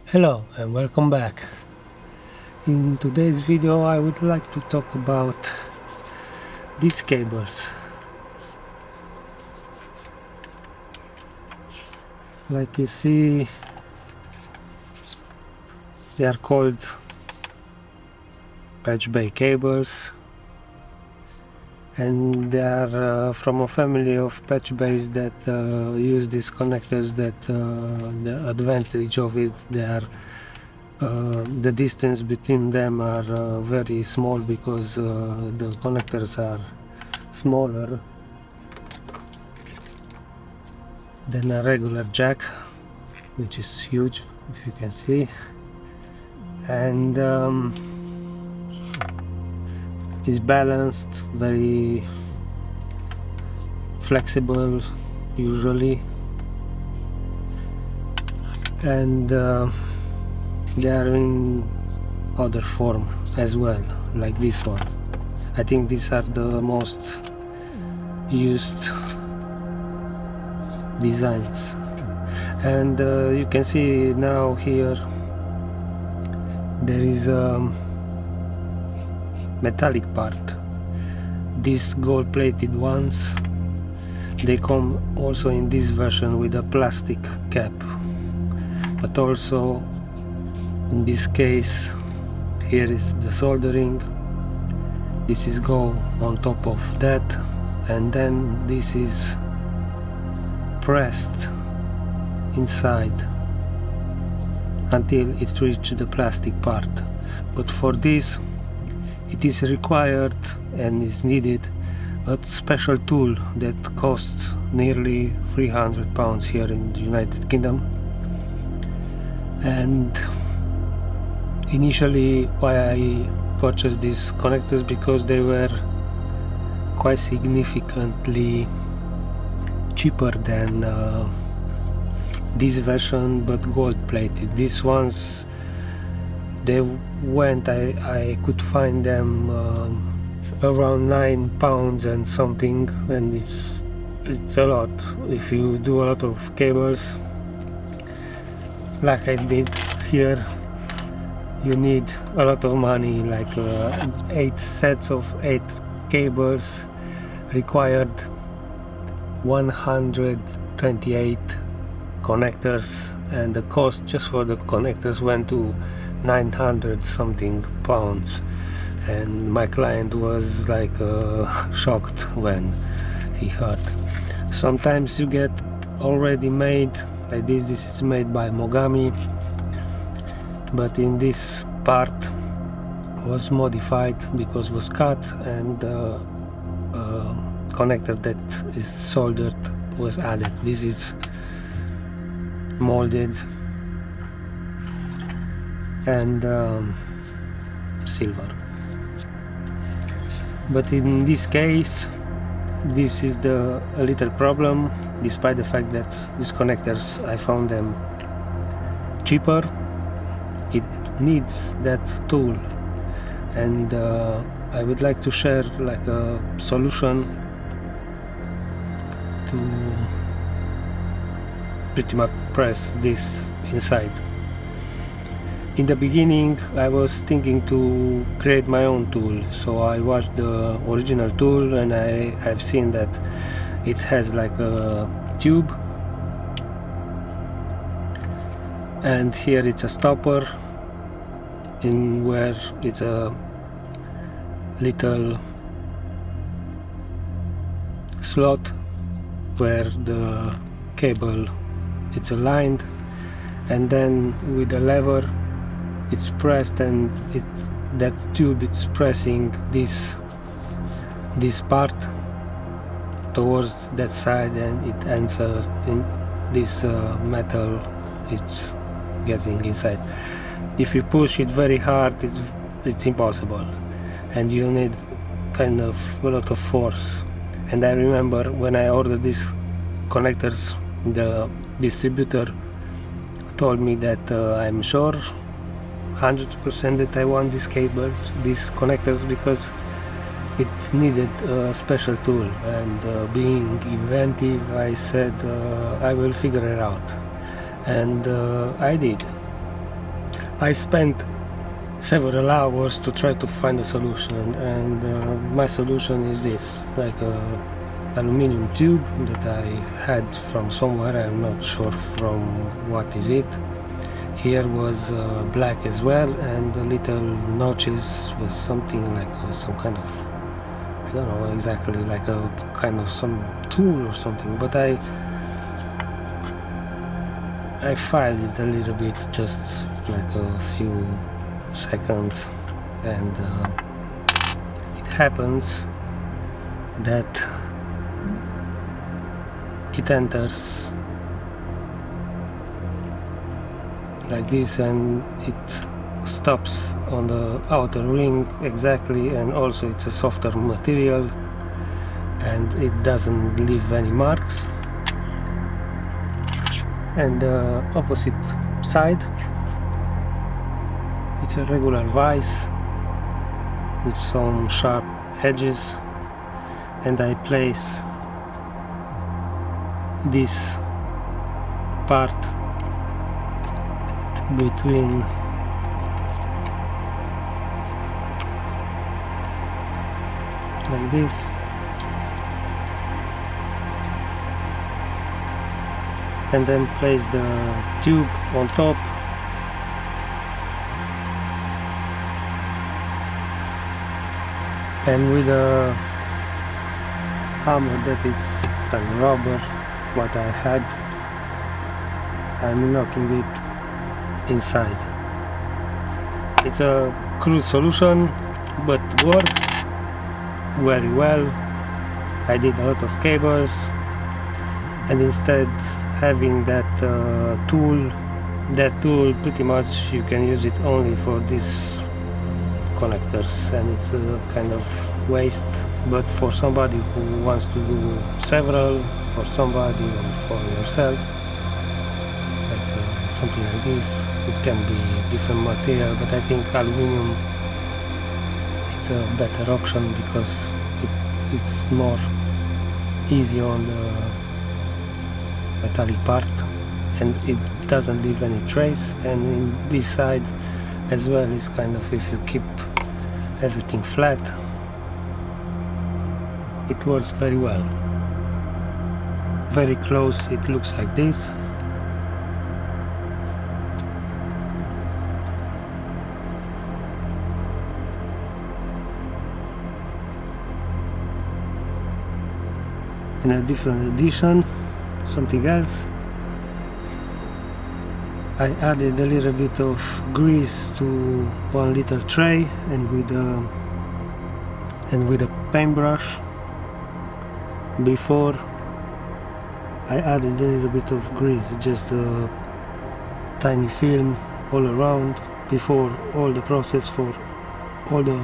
Hello and welcome back. In today's video I would like to talk about these cables. Like you see, they are called patchbay cables, and they are from a family of patchbays that use these connectors. That the advantage of it, they are the distance between them are very small because the connectors are smaller than a regular jack, which is huge, if you can see, and is balanced, very flexible usually, and they are in other form as well, like this one. I think these are the most used designs, and you can see now here there is a metallic part. These gold plated ones, they come also in this version with a plastic cap, but also in this case here is the soldering. This is go on top of that, and then this is pressed inside until it reaches the plastic part. But for this it is required and is needed a special tool that costs nearly £300 here in the United Kingdom. And initially why I purchased these connectors, because they were quite significantly cheaper than this version, but gold plated. These ones, they went, I could find them around £9 and something, and it's a lot. If you do a lot of cables like I did here, you need a lot of money, like 8 sets of 8 cables required 128 connectors, and the cost just for the connectors went to 900 something pounds, and my client was like shocked when he heard. Sometimes you get already made like this. This is made by Mogami, but in this part was modified because was cut, and connector that is soldered was added. This is molded and silver, but in this case this is a little problem. Despite the fact that these connectors, I found them cheaper, it needs that tool, and I would like to share like a solution to pretty much press this inside. In the beginning I was thinking to create my own tool, so I watched the original tool, and I've seen that it has like a tube, and here it's a stopper in where it's a little slot where the cable it's aligned, and then with the lever it's pressed, and that tube it's pressing this part towards that side, and it ends in this metal it's getting inside. If you push it very hard, it's impossible, and you need kind of a lot of force. And I remember when I ordered these connectors, the distributor told me that I'm sure 100% that I want these cables, these connectors, because it needed a special tool. And being inventive, I said I will figure it out, and I did. I spent several hours to try to find a solution, and my solution is this, like a aluminium tube that I had from somewhere, I'm not sure from what is it. Here was black as well, and the little notches was something like some kind of, I don't know exactly, like a kind of some tool or something, but I filed it a little bit, just like a few seconds, and it happens that it enters like this, and it stops on the outer ring exactly, and also it's a softer material and it doesn't leave any marks. And the opposite side, it's a regular vise with some sharp edges, and I place this part between like this, and then place the tube on top, and with a hammer that it's kind of rubber, what I had, I'm knocking it inside. It's a crude solution, but works very well. I did a lot of cables, and instead having that tool pretty much you can use it only for these connectors, and it's a kind of waste. But for somebody who wants to do several, for somebody or for yourself, like something like this, it can be different material, but I think aluminum, it's a better option because it's more easy on the metallic part, and it doesn't leave any trace. And in this side as well is kind of, if you keep everything flat, it works very well. Very close it looks like this. In a different edition, something else, I added a little bit of grease to 1 liter tray, and with a paintbrush. Before I added a little bit of grease, just a tiny film all around, before all the process for all the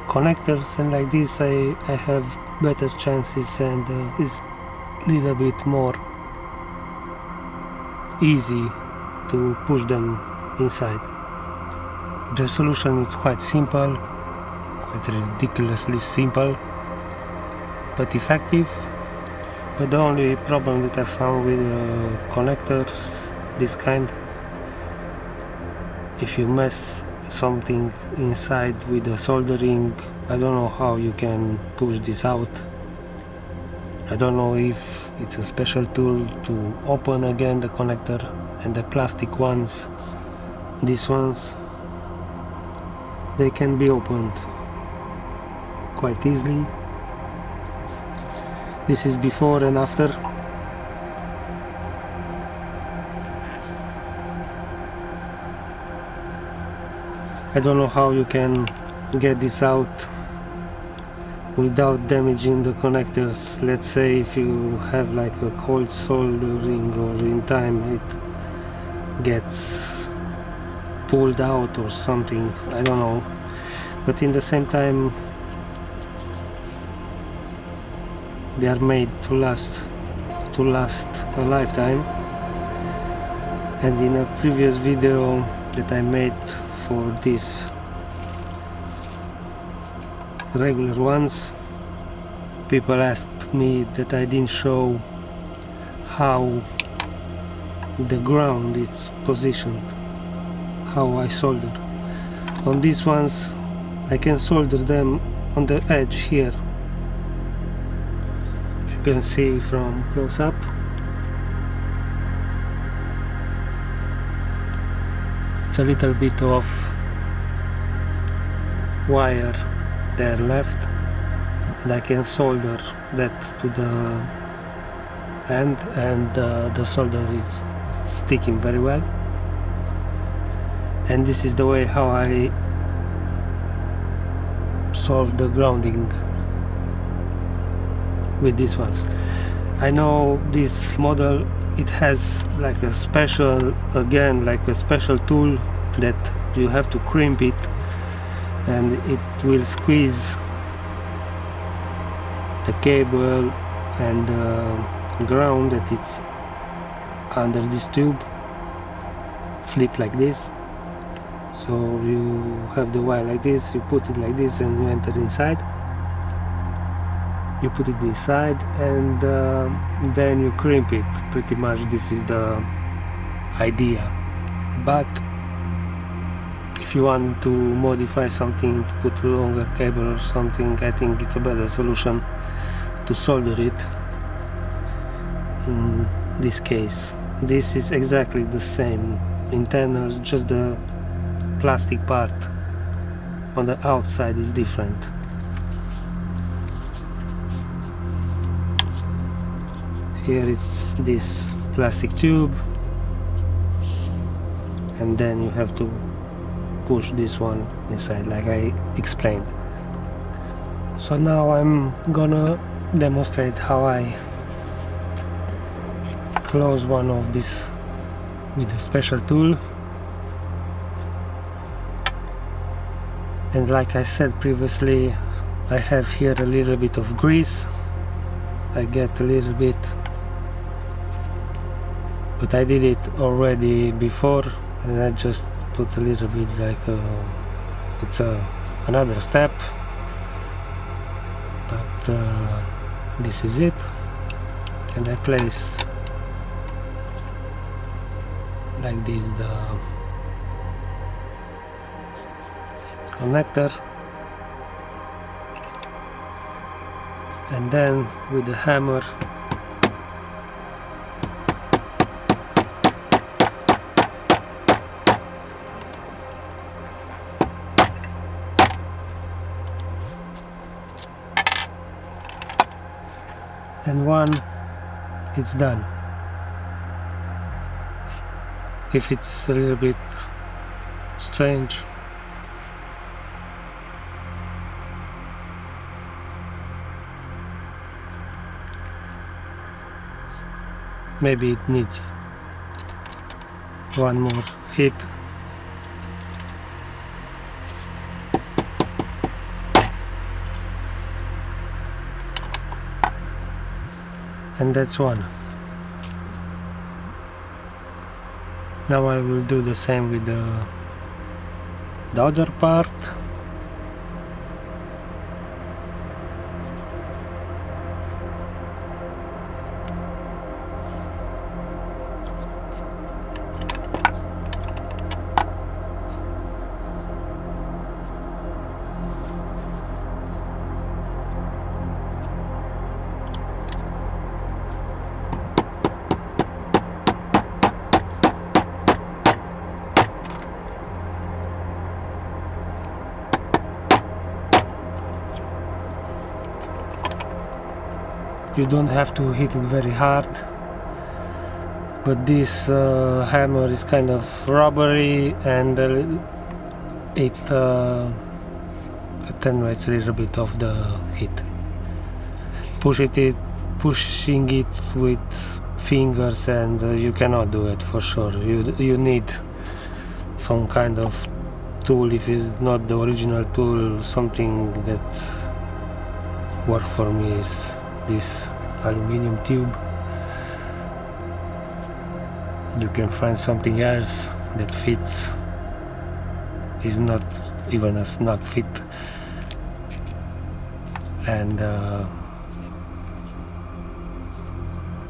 connectors, and like this I have better chances, and it's a little bit more easy to push them inside. The solution is quite simple, quite ridiculously simple, but effective. But the only problem that I found with connectors, this kind, if you mess something inside with the soldering, I don't know how you can push this out. I don't know if it's a special tool to open again the connector, and the plastic ones, these ones, they can be opened quite easily. This is before and after. I don't know how you can get this out without damaging the connectors. Let's say if you have like a cold soldering, or in time it gets pulled out or something, I don't know. But in the same time, they are made to last a lifetime. And in a previous video that I made for these regular ones, people asked me that I didn't show how the ground is positioned. how I solder. On these ones I can solder them on the edge here. If you can see from close up. It's a little bit of wire there left, and I can solder that to the end, and the solder is sticking very well. And this is the way how I solve the grounding with these ones. I know this model, it has like a special, again, like a special tool that you have to crimp it, and it will squeeze the cable and the ground that it's under this tube, flip like this. So you have the wire like this, you put it like this, and you enter inside. You put it inside, and then you crimp it. Pretty much this is the idea. But if you want to modify something, to put a longer cable or something, I think it's a better solution to solder it. In this case, this is exactly the same internals, just the plastic part on the outside is different. Here it's this plastic tube, and then you have to push this one inside like I explained. So now I'm gonna demonstrate how I close one of these with a special tool. And like I said previously, I have here a little bit of grease. I get a little bit, but I did it already before, and I just put a little bit, like it's another step, but this is it. And I place like this the connector, and then with the hammer and one, it's done. If it's a little bit strange, maybe it needs one more hit. And that's one. Now I will do the same with the other part. You don't have to hit it very hard, but this hammer is kind of rubbery, and it attenuates a little bit of the heat. Pushing it with fingers, and you cannot do it for sure. You need some kind of tool. If it's not the original tool, something that worked for me is this aluminium tube. You can find something else that fits, is not even a snug fit, and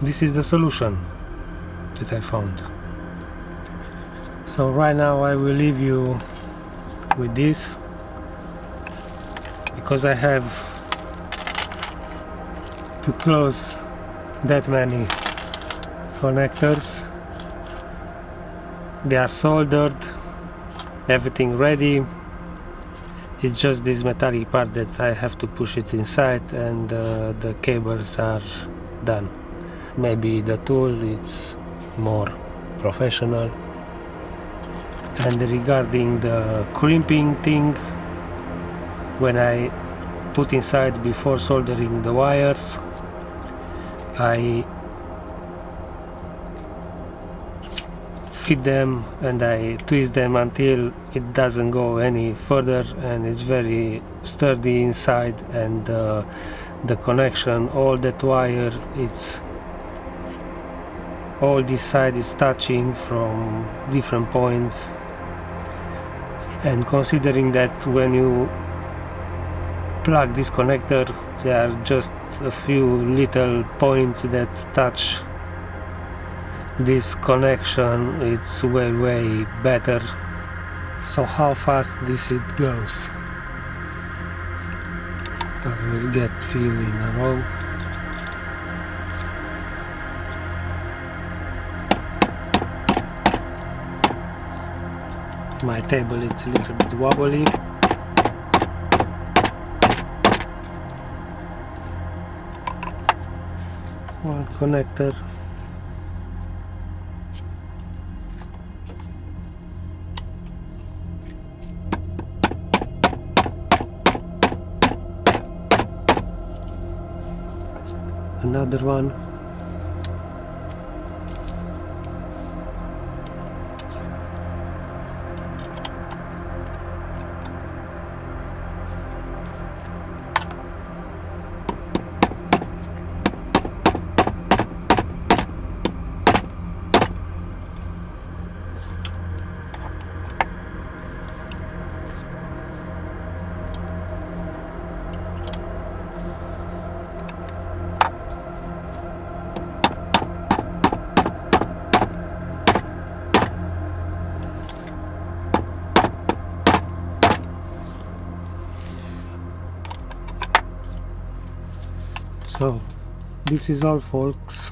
this is the solution that I found. So So right now I will leave you with this, because I have to close that many connectors. They are soldered, everything ready. It's just this metallic part that I have to push it inside, and the cables are done. Maybe the tool is more professional. And regarding the crimping thing, when I put inside before soldering the wires, I fit them and I twist them until it doesn't go any further, and it's very sturdy inside, and the connection, all that wire, it's all this side is touching from different points. And considering that when you plug this connector, there are just a few little points that touch this connection, it's way better. So how fast this it goes? I will get few in a row. My table is a little bit wobbly. One connector. Another one. So this is all, folks.